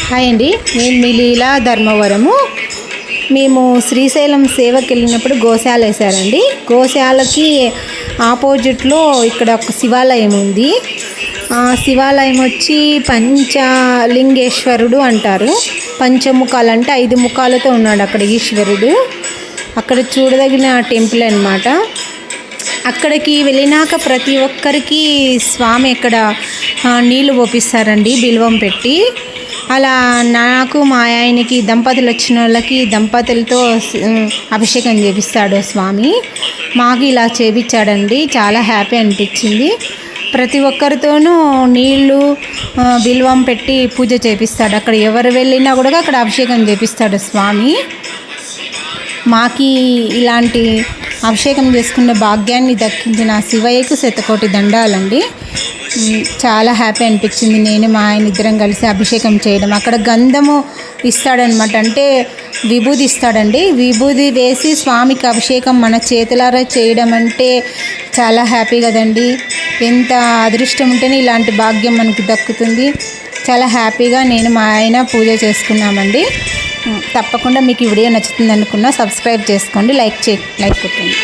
Hi అండి, నేను మీ లీలా ధర్మవరము. మేము శ్రీశైలం సేవకి వెళ్ళినప్పుడు గోశాల వేశారండి. గోశాలకి ఆపోజిట్లో ఇక్కడ ఒక శివాలయం ఉంది. శివాలయం వచ్చి పంచలింగేశ్వరుడు అంటారు. పంచముఖాలు అంటే 5 ముఖాలతో ఉన్నాడు అక్కడ ఈశ్వరుడు. అక్కడ చూడదగిన టెంపుల్ అన్నమాట. అక్కడికి వెళ్ళినాక ప్రతి ఒక్కరికి స్వామి ఇక్కడ నీళ్ళు పోపిస్తారండి బిల్వం పెట్టి. అలా నాకు మా ఆయనకి దంపతులు వచ్చిన వాళ్ళకి దంపతులతో అభిషేకం చేపిస్తాడు స్వామి. మాకు ఇలా చేపించాడండి, చాలా హ్యాపీ అనిపించింది. ప్రతి ఒక్కరితోనూ నీళ్ళు బిల్వం పెట్టి పూజ చేపిస్తాడు. అక్కడ ఎవరు వెళ్ళినా కూడా అక్కడ అభిషేకం చేపిస్తాడు స్వామి. మాకి ఇలాంటి అభిషేకం చేసుకునే భాగ్యాన్ని దక్కించిన శివయ్యకు శతకోటి దండాలండి. చాలా హ్యాపీ అనిపించింది. నేను మా ఆయన ఇద్దరం కలిసి అభిషేకం చేయడం. అక్కడ గంధము ఇస్తాడనమాట, అంటే విభూది ఇస్తాడండి. విభూది వేసి స్వామికి అభిషేకం మన చేతులారా చేయడం అంటే చాలా హ్యాపీ కదండి. ఎంత అదృష్టం ఉంటేనే ఇలాంటి భాగ్యం మనకు దక్కుతుంది. చాలా హ్యాపీగా నేను మా ఆయన పూజ చేసుకున్నామండి. తప్పకుండా మీకు ఈ వీడియో నచ్చుతుంది అనుకున్నా. సబ్స్క్రైబ్ చేసుకోండి, లైక్ కొట్టండి.